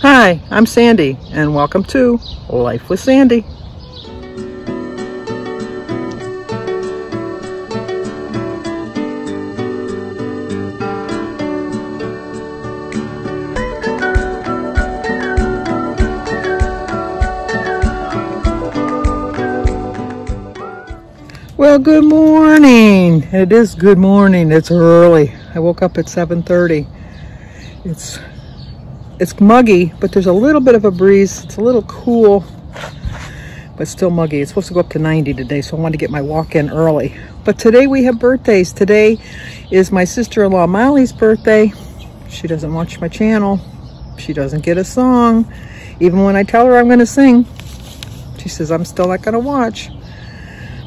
Hi, I'm Sandy, and welcome to Life with Sandy. Well, good morning. It is good morning. It's early. I woke up at 7:30. It's muggy, but there's a little bit of a breeze. It's a little cool, but still muggy. It's supposed to go up to 90 today, so I wanted to get my walk in early. But today we have birthdays. Today is my sister-in-law Molly's birthday. She doesn't watch my channel. She doesn't get a song. Even when I tell her I'm going to sing, she says I'm still not going to watch.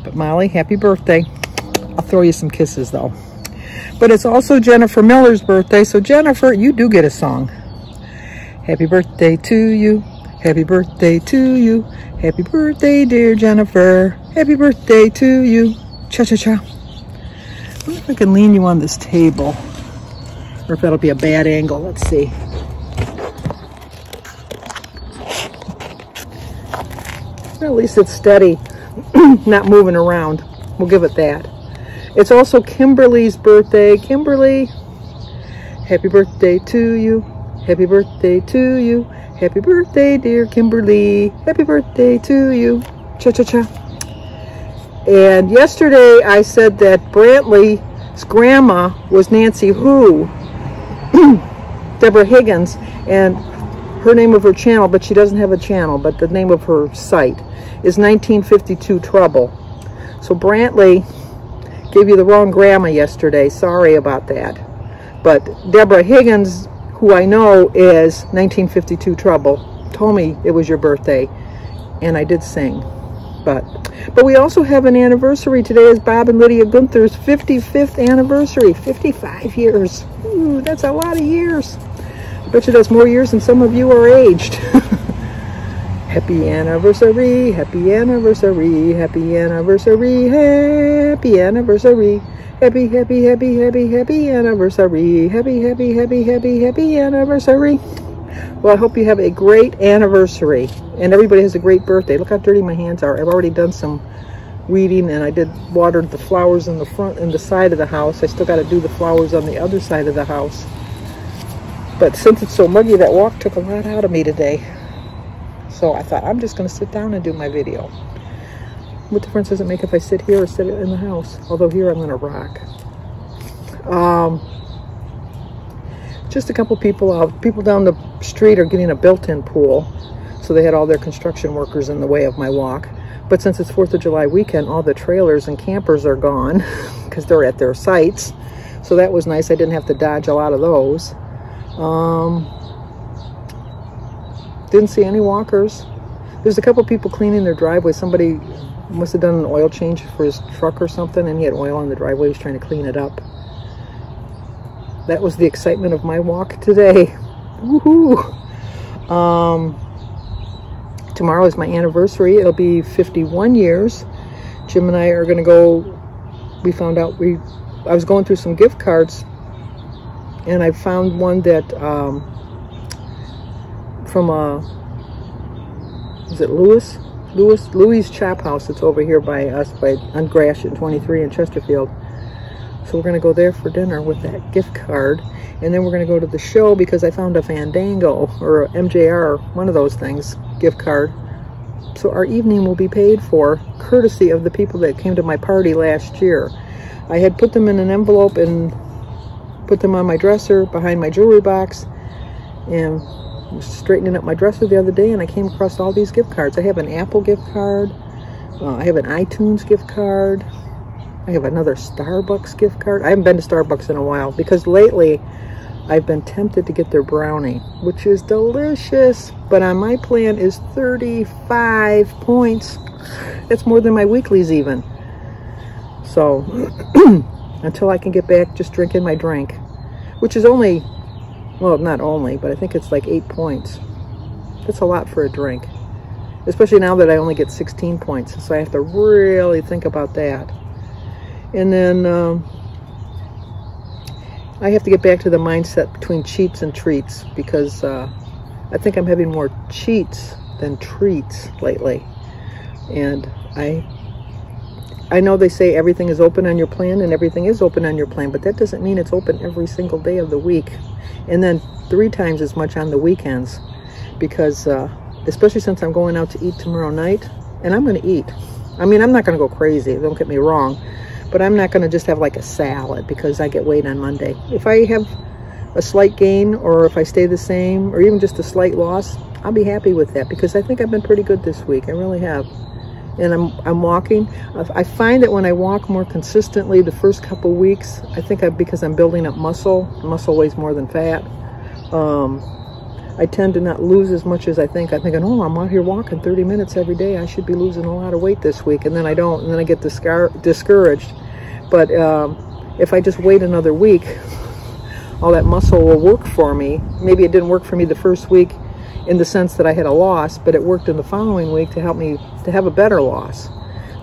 But Molly, happy birthday. I'll throw you some kisses though. But it's also Jennifer Miller's birthday, so Jennifer, you do get a song. Happy birthday to you. Happy birthday to you. Happy birthday, dear Jennifer. Happy birthday to you. Cha-cha-cha. I wonder if I can lean you on this table, or if that'll be a bad angle. Let's see. Well, at least it's steady, not moving around. We'll give it that. It's also Kimberly's birthday. Kimberly, happy birthday to you. Happy birthday to you. Happy birthday, dear Kimberly. Happy birthday to you. Cha-cha-cha. And yesterday I said that Brantley's grandma was Nancy Who, Deborah Higgins, and her name of her channel, but she doesn't have a channel, but the name of her site is 1952 Trouble. So Brantley gave you the wrong grandma yesterday. Sorry about that. But Deborah Higgins, who I know is 1952 Trouble, told me it was your birthday, and I did sing. But we also have an anniversary. Today is Bob and Lydia Gunther's 55th anniversary. 55 years. Ooh, that's a lot of years. I bet you that's more years than some of you are aged. Happy anniversary, happy anniversary, happy anniversary, happy anniversary. Happy, happy, happy, happy, happy anniversary. Happy, happy, happy, happy, happy anniversary. Well, I hope you have a great anniversary and everybody has a great birthday. Look how dirty my hands are. I've already done some weeding, and I did watered the flowers in the front and the side of the house. I still got to do the flowers on the other side of the house. But since it's so muggy, that walk took a lot out of me today. So I thought, I'm just going to sit down and do my video. What difference does it make if I sit here or sit in the house? Although here I'm going to rock. Just a couple people out. People down the street are getting a built-in pool. So they had all their construction workers in the way of my walk. But since it's 4th of July weekend, all the trailers and campers are gone because they're at their sites. So that was nice. I didn't have to dodge a lot of those. Didn't see any walkers. There's a couple people cleaning their driveway. Somebody must have done an oil change for his truck or something, and he had oil on the driveway. He's trying to clean it up. That was the excitement of my walk today. Woohoo! Tomorrow is my anniversary. It'll be 51 years. Jim and I are going to go. We found out I was going through some gift cards, and I found one that from is it Louis Chop House. It's over here by us on Gratiot 23 in Chesterfield. So we're going to go there for dinner with that gift card, and then we're going to go to the show because I found a Fandango or a MJR, one of those things, gift card. So our evening will be paid for courtesy of the people that came to my party last year. I had put them in an envelope and put them on my dresser behind my jewelry box, and was straightening up my dresser the other day, and I came across all these gift cards. I have an Apple gift card. I have an iTunes gift card. I have another Starbucks gift card. I haven't been to Starbucks in a while because lately I've been tempted to get their brownie, which is delicious, but on my plan is 35 points. That's more than my weeklies even. So until I can get back just drinking my drink, which is only, well, not only, but I think it's like 8 points. That's a lot for a drink, especially now that I only get 16 points. So I have to really think about that. And then I have to get back to the mindset between cheats and treats, because I think I'm having more cheats than treats lately. And I know they say everything is open on your plan, and everything is open on your plan, but that doesn't mean it's open every single day of the week. And then 3 times as much on the weekends, because especially since I'm going out to eat tomorrow night, and I'm going to eat. I mean, I'm not going to go crazy, don't get me wrong, but I'm not going to just have like a salad because I get weighed on Monday. If I have a slight gain, or if I stay the same, or even just a slight loss, I'll be happy with that, because I think I've been pretty good this week. I really have. And I'm walking. I find that when I walk more consistently the first couple weeks, I think because I'm building up muscle. Muscle weighs more than fat. I tend to not lose as much as I think. I'm thinking, oh, I'm out here walking 30 minutes every day. I should be losing a lot of weight this week. And then I don't. And then I get discouraged. But if I just wait another week, all that muscle will work for me. Maybe it didn't work for me the first week in the sense that I had a loss, but it worked in the following week to help me to have a better loss.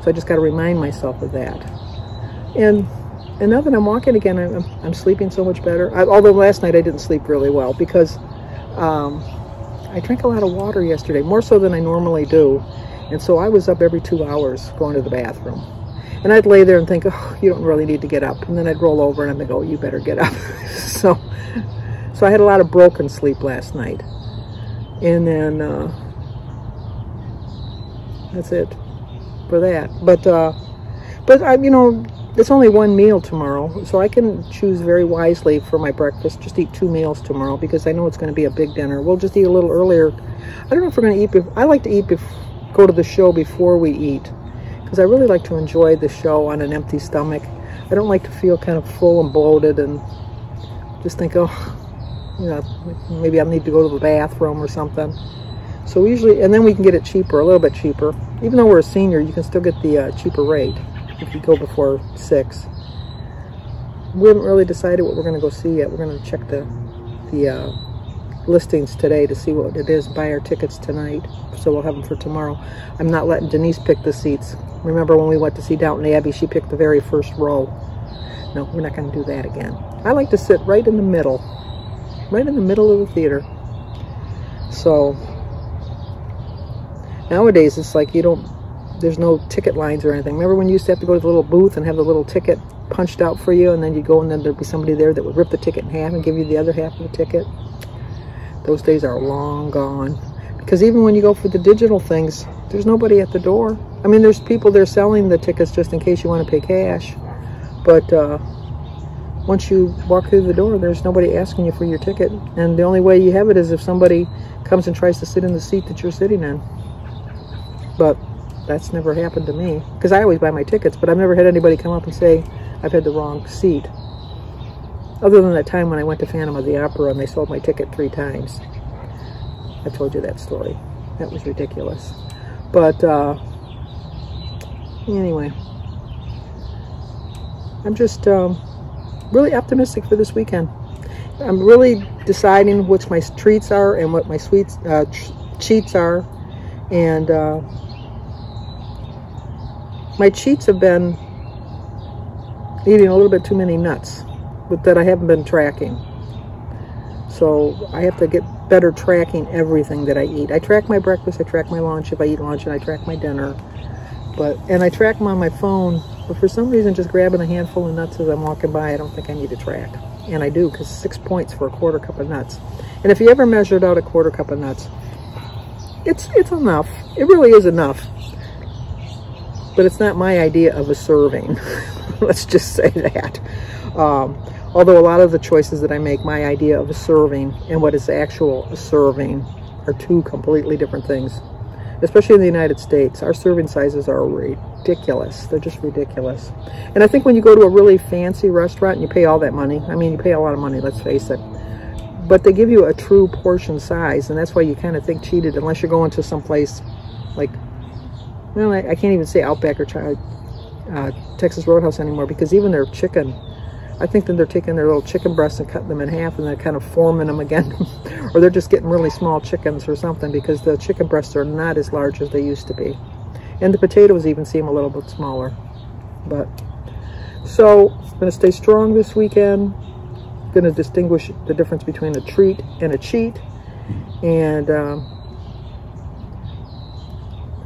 So I just got to remind myself of that. And now that I'm walking again, I'm sleeping so much better. Although last night I didn't sleep really well, because I drank a lot of water yesterday, more so than I normally do. And so I was up every 2 hours going to the bathroom. And I'd lay there and think, oh, you don't really need to get up. And then I'd roll over and I'd think, oh, you better get up. So I had a lot of broken sleep last night. And then that's it for that. But you know, it's only one meal tomorrow, so I can choose very wisely for my breakfast. Just eat 2 meals tomorrow, because I know it's going to be a big dinner. We'll just eat a little earlier. I don't know if we're going to eat. I like to eat go to the show before we eat, because I really like to enjoy the show on an empty stomach. I don't like to feel kind of full and bloated and just think, oh, you know, maybe I need to go to the bathroom or something. So usually, and then we can get it cheaper, a little bit cheaper. Even though we're a senior, you can still get the cheaper rate if you go before 6. We haven't really decided what we're going to go see yet. We're going to check the listings today to see what it is, buy our tickets tonight, so we'll have them for tomorrow. I'm not letting Denise pick the seats. Remember when we went to see Downton Abbey, she picked the very first row. No, we're not going to do that again. I like to sit right in the middle of the theater. So nowadays it's like there's no ticket lines or anything. Remember when you used to have to go to the little booth and have the little ticket punched out for you, and then you go and then there'd be somebody there that would rip the ticket in half and give you the other half of the ticket? Those days are long gone. Because even when you go for the digital things, there's nobody at the door. I mean, there's people there selling the tickets just in case you want to pay cash. But once you walk through the door, there's nobody asking you for your ticket. And the only way you have it is if somebody comes and tries to sit in the seat that you're sitting in. But that's never happened to me, because I always buy my tickets, but I've never had anybody come up and say I've had the wrong seat. Other than that time when I went to Phantom of the Opera and they sold my ticket 3 times. I told you that story. That was ridiculous. But anyway, I'm just really optimistic for this weekend. I'm really deciding which my treats are and what my cheats are. And my cheats have been eating a little bit too many nuts, but that I haven't been tracking. So I have to get better tracking everything that I eat. I track my breakfast, I track my lunch if I eat lunch, and I track my dinner. And I track them on my phone, but for some reason just grabbing a handful of nuts as I'm walking by, I don't think I need to track. And I do, because 6 points for a 1/4 cup of nuts. And if you ever measured out a 1/4 cup of nuts, it's enough. It really is enough. But it's not my idea of a serving. Let's just say that. Although a lot of the choices that I make, my idea of a serving and what is actual a serving are 2 completely different things. Especially in the United States, our serving sizes are ridiculous. They're just ridiculous. And I think when you go to a really fancy restaurant and you pay all that money, I mean, you pay a lot of money, let's face it, but they give you a true portion size, and that's why you kind of think cheated, unless you're going to some place like, well, I can't even say Outback or Texas Roadhouse anymore, because even their chicken, I think that they're taking their little chicken breasts and cutting them in half and they're kind of forming them again. Or they're just getting really small chickens or something, because the chicken breasts are not as large as they used to be. And the potatoes even seem a little bit smaller. But, so, I'm going to stay strong this weekend. Going to distinguish the difference between a treat and a cheat. and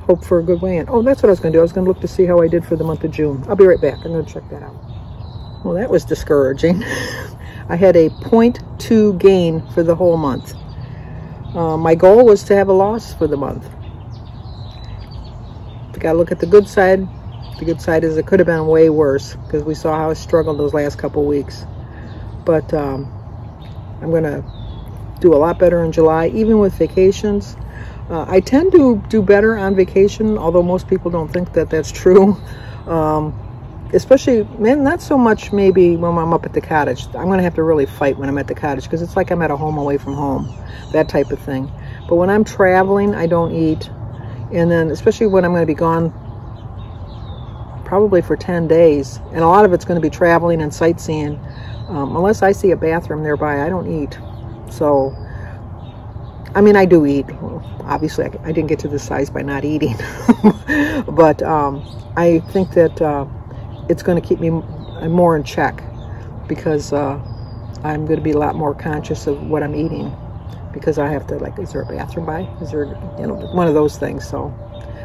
hope for a good weigh-in. Oh, that's what I was going to do. I was going to look to see how I did for the month of June. I'll be right back. I'm going to check that out. Well, that was discouraging. I had a 0.2 gain for the whole month. My goal was to have a loss for the month. You got to look at the good side. The good side is it could have been way worse because we saw how I struggled those last couple weeks. But I'm going to do a lot better in July, even with vacations. I tend to do better on vacation, although most people don't think that that's true. Especially, man, not so much maybe when I'm up at the cottage. I'm going to have to really fight when I'm at the cottage because it's like I'm at a home away from home, that type of thing. But when I'm traveling, I don't eat. And then, especially when I'm going to be gone probably for 10 days, and a lot of it's going to be traveling and sightseeing. Unless I see a bathroom nearby, I don't eat. So, I mean, I do eat. Obviously, I didn't get to this size by not eating. But I think that it's going to keep me more in check because I'm going to be a lot more conscious of what I'm eating because I have to, like, is there a bathroom by? Is there, you know, one of those things. So,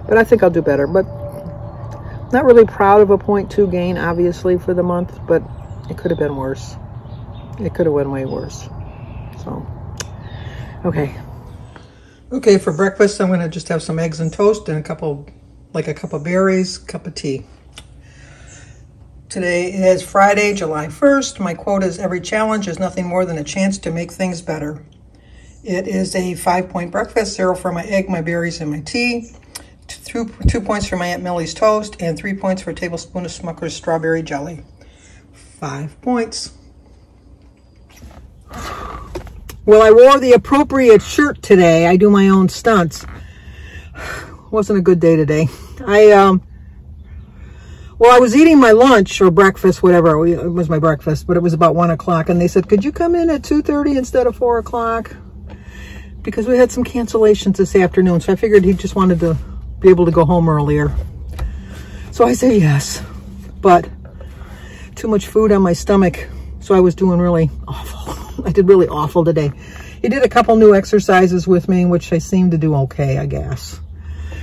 but I think I'll do better. But not really proud of a 0.2 gain, obviously, for the month, but it could have been worse. It could have been way worse. So, okay. Okay, for breakfast, I'm going to just have some eggs and toast and a cup of berries, cup of tea. Today is Friday, July 1st. My quote is, every challenge is nothing more than a chance to make things better. It is a 5-point breakfast, 0 for my egg, my berries, and my tea. 2 points for my Aunt Millie's toast, and 3 points for a tablespoon of Smucker's strawberry jelly. 5 points. Well, I wore the appropriate shirt today. I do my own stunts. Wasn't a good day today. Well, I was eating my lunch or breakfast, whatever. It was my breakfast, but it was about 1 o'clock. And they said, could you come in at 2:30 instead of 4 o'clock? Because we had some cancellations this afternoon. So I figured he just wanted to be able to go home earlier. So I said yes. But too much food on my stomach. So I was doing really awful. I did really awful today. He did a couple new exercises with me, which I seemed to do okay, I guess.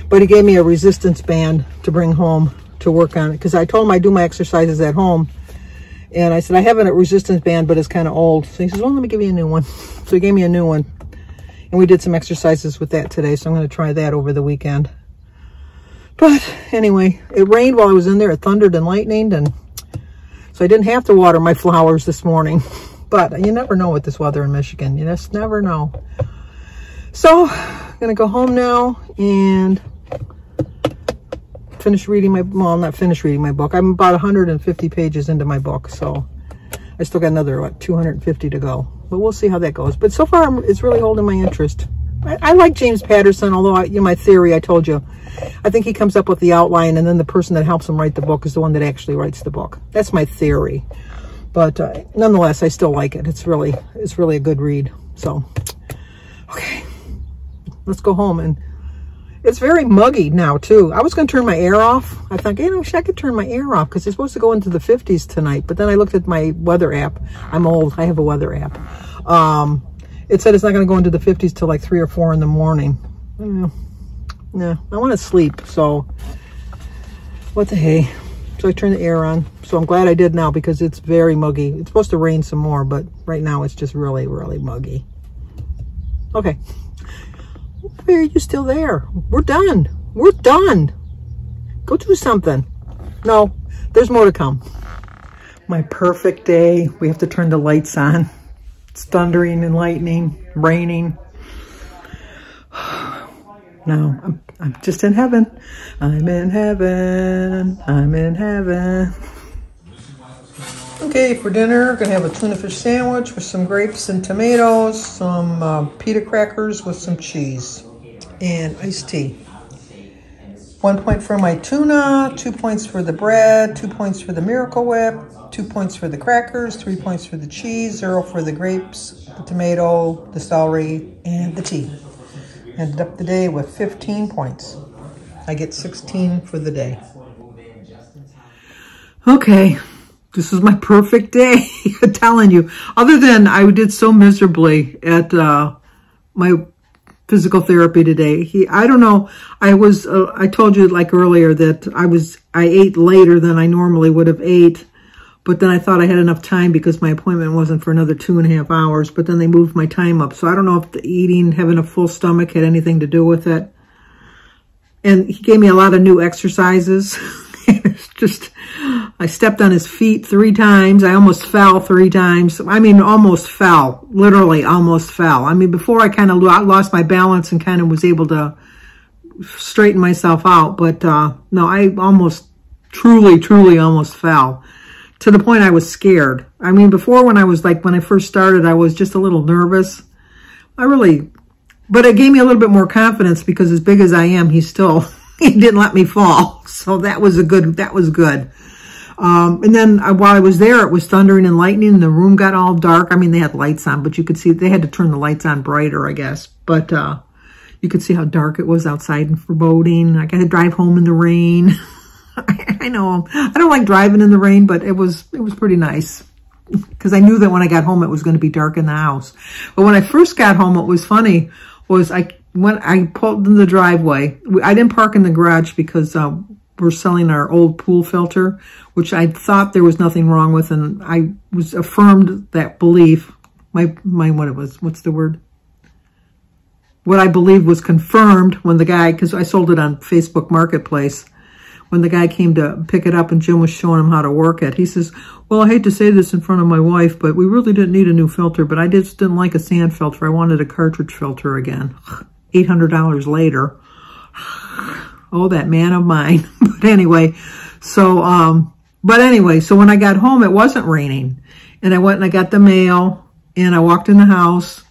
But he gave me a resistance band to bring home to work on it. Because I told him I do my exercises at home. And I said, I have a resistance band, but it's kind of old. So he says, well, let me give you a new one. So he gave me a new one. And we did some exercises with that today. So I'm going to try that over the weekend. But anyway, it rained while I was in there. It thundered and lightninged. And so I didn't have to water my flowers this morning. But you never know with this weather in Michigan. You just never know. So I'm going to go home now and finish reading my, well, not finish reading my book. I'm about 150 pages into my book. So I still got another, what, 250 to go. But we'll see how that goes. But so far, it's really holding my interest. I like James Patterson, although, my theory, I told you, I think he comes up with the outline, and then the person that helps him write the book is the one that actually writes the book. That's my theory. But nonetheless, I still like it. It's really a good read. So, okay, let's go home. And it's very muggy now, too. I was going to turn my air off. I thought, you know, I could turn my air off because it's supposed to go into the 50s tonight. But then I looked at my weather app. I'm old. I have a weather app. It said it's not going to go into the 50s till like 3 or 4 in the morning. Yeah, I want to sleep. So, what the hey. So I turned the air on. So I'm glad I did now because it's very muggy. It's supposed to rain some more, but right now it's just really, really muggy. Okay. Why are you still there? We're done. We're done. Go do something. No, there's more to come. My perfect day. We have to turn the lights on. It's thundering and lightning, raining. No, I'm just in heaven. I'm in heaven. I'm in heaven. Okay, for dinner, we're gonna have a tuna fish sandwich with some grapes and tomatoes, some pita crackers with some cheese, and iced tea. 1 point for my tuna, 2 points for the bread, 2 points for the Miracle Whip, 2 points for the crackers, 3 points for the cheese, 0 for the grapes, the tomato, the celery, and the tea. Ended up the day with 15 points. I get 16 for the day. Okay, this is my perfect day. I'm telling you. Other than I did so miserably at my physical therapy today. I don't know. I told you like earlier that I ate later than I normally would have ate, but then I thought I had enough time because my appointment wasn't for another 2.5 hours, but then they moved my time up. So I don't know if the eating, having a full stomach had anything to do with it. And he gave me a lot of new exercises. It's just, I stepped on his feet 3 times. I almost fell 3 times. I mean, almost fell. Literally almost fell. I mean, before I kind of lost my balance and kind of was able to straighten myself out. But no, I almost, truly almost fell. To the point I was scared. I mean, before when I first started, I was just a little nervous. But it gave me a little bit more confidence because as big as I am, he didn't let me fall. So that was good. And then while I was there, it was thundering and lightning and the room got all dark. I mean, they had lights on, but you could see they had to turn the lights on brighter, I guess. But you could see how dark it was outside and foreboding. I got to drive home in the rain. I know I don't like driving in the rain, but it was pretty nice because I knew that when I got home, it was going to be dark in the house. But when I first got home, what was funny was when I pulled in the driveway, I didn't park in the garage because we're selling our old pool filter, which I thought there was nothing wrong with. And I was affirmed that belief. What I believed was confirmed when the guy, because I sold it on Facebook Marketplace, when the guy came to pick it up and Jim was showing him how to work it. He says, well, I hate to say this in front of my wife, but we really didn't need a new filter, but I just didn't like a sand filter. I wanted a cartridge filter again. $800 later. Oh, that man of mine. But anyway, so when I got home, it wasn't raining. And I went and I got the mail and I walked in the house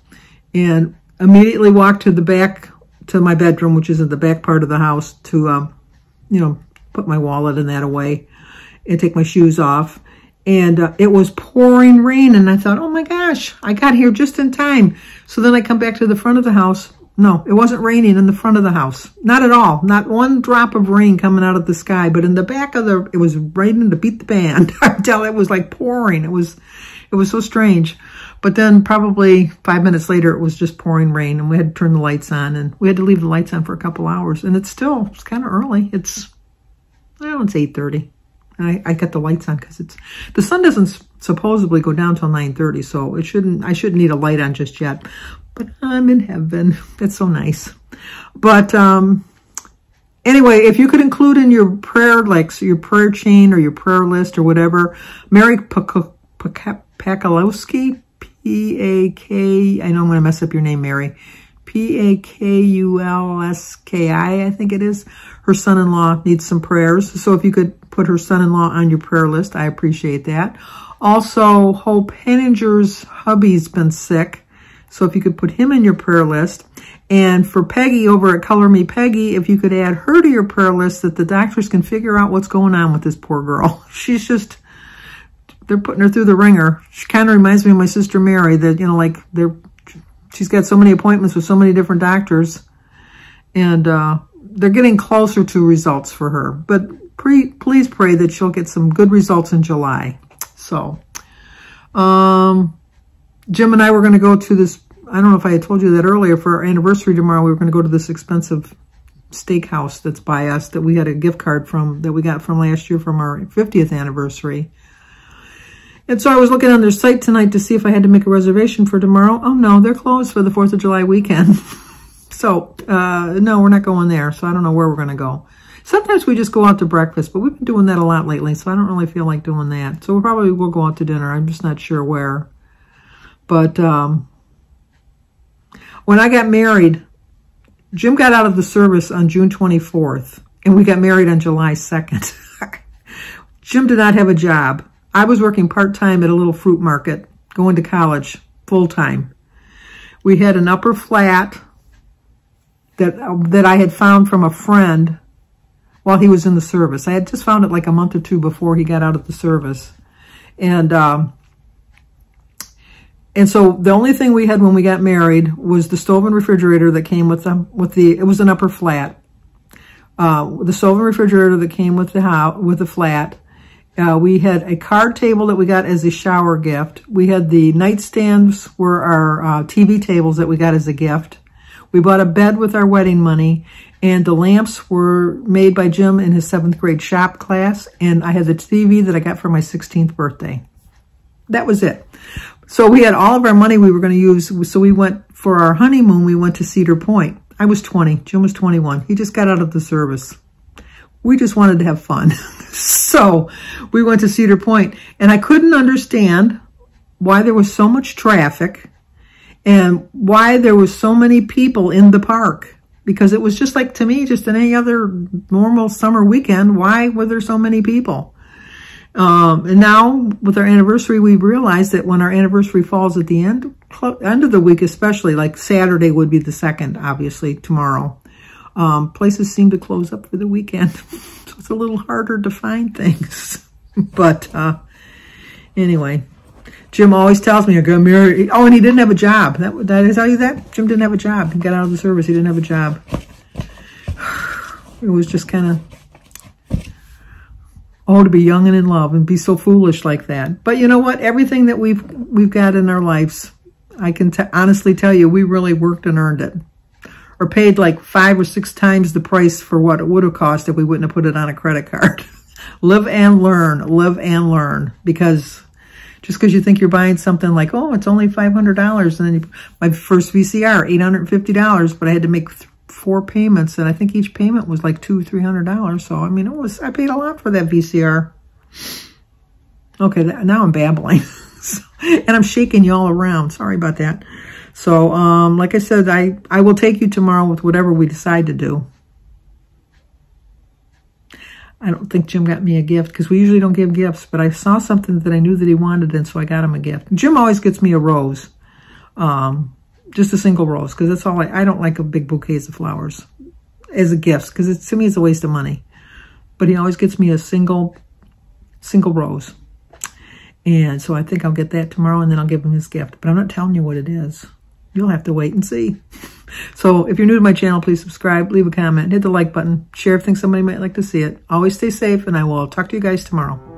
and immediately walked to the back, to my bedroom, which is in the back part of the house, to, put my wallet and that away and take my shoes off. And it was pouring rain. And I thought, oh my gosh, I got here just in time. So then I come back to the front of the house. No, it wasn't raining in the front of the house. Not at all. Not one drop of rain coming out of the sky. But in the back of it was raining to beat the band. Until it was like pouring. It was so strange. But then probably 5 minutes later, it was just pouring rain. And we had to turn the lights on. And we had to leave the lights on for a couple hours. And it's kind of early. It's 8:30. I got the lights on because the sun doesn't supposedly go down till 9:30, so I shouldn't need a light on just yet. But I'm in heaven. That's so nice. But anyway, if you could include in your prayer, like so your prayer chain or your prayer list or whatever, Mary Pakulowski, P-A-K, I know I'm going to mess up your name, Mary. Pakulski, I think it is. Her son-in-law needs some prayers. So if you could put her son-in-law on your prayer list, I appreciate that. Also, Hope Henninger's hubby's been sick. So if you could put him in your prayer list. And for Peggy over at Color Me Peggy, if you could add her to your prayer list that the doctors can figure out what's going on with this poor girl. She's just, they're putting her through the ringer. She kind of reminds me of my sister Mary that, she's got so many appointments with so many different doctors. And they're getting closer to results for her. But please pray that she'll get some good results in July. So, Jim and I were going to go to this, I don't know if I had told you that earlier, for our anniversary tomorrow, we were going to go to this expensive steakhouse that's by us that we had a gift card from, that we got from last year from our 50th anniversary. And so I was looking on their site tonight to see if I had to make a reservation for tomorrow. Oh no, they're closed for the 4th of July weekend. So, no, we're not going there. So I don't know where we're going to go. Sometimes we just go out to breakfast, but we've been doing that a lot lately. So I don't really feel like doing that. So we probably will go out to dinner. I'm just not sure where. But when I got married, Jim got out of the service on June 24th, and we got married on July 2nd. Jim did not have a job. I was working part-time at a little fruit market, going to college full-time. We had an upper flat that I had found from a friend while he was in the service. I had just found it like a month or two before he got out of the service. And so the only thing we had when we got married was the stove and refrigerator that came with it was an upper flat. The stove and refrigerator that came with the flat. We had a card table that we got as a shower gift. We had the nightstands were our TV tables that we got as a gift. We bought a bed with our wedding money, and the lamps were made by Jim in his 7th grade shop class, and I had the TV that I got for my 16th birthday. That was it. So we had all of our money we were going to use. So we went, for our honeymoon, we went to Cedar Point. I was 20. Jim was 21. He just got out of the service. We just wanted to have fun. So we went to Cedar Point, and I couldn't understand why there was so much traffic and why there was so many people in the park. Because it was just like, to me, just in any other normal summer weekend, why were there so many people? And now, with our anniversary, we realized that when our anniversary falls at the end of the week, especially, like Saturday would be the 2nd, obviously, tomorrow, places seem to close up for the weekend. So it's a little harder to find things. But anyway, Jim always tells me, you're going to marry. Oh, and he didn't have a job. Did I tell you that? Jim didn't have a job. He got out of the service. He didn't have a job. It was just kind of, oh, to be young and in love and be so foolish like that. But you know what? Everything that we've got in our lives, I can honestly tell you, we really worked and earned it. Or paid like 5 or 6 times the price for what it would have cost if we wouldn't have put it on a credit card. Live and learn. Live and learn. Because just because you think you're buying something like, oh, it's only $500, and then my first VCR, $850, but I had to make 4 payments, and I think each payment was like $200 or $300. So I mean, I paid a lot for that VCR. Okay, now I'm babbling, and I'm shaking you all around. Sorry about that. So, like I said, I will take you tomorrow with whatever we decide to do. I don't think Jim got me a gift because we usually don't give gifts, but I saw something that I knew that he wanted, and so I got him a gift. Jim always gets me a rose, just a single rose, because that's all I don't like a big bouquets of flowers as a gift, because to me it's a waste of money. But he always gets me a single rose. And so I think I'll get that tomorrow, and then I'll give him his gift. But I'm not telling you what it is. You'll have to wait and see. So if you're new to my channel, please subscribe, leave a comment, hit the like button, share if you think somebody might like to see it. Always stay safe, and I will talk to you guys tomorrow.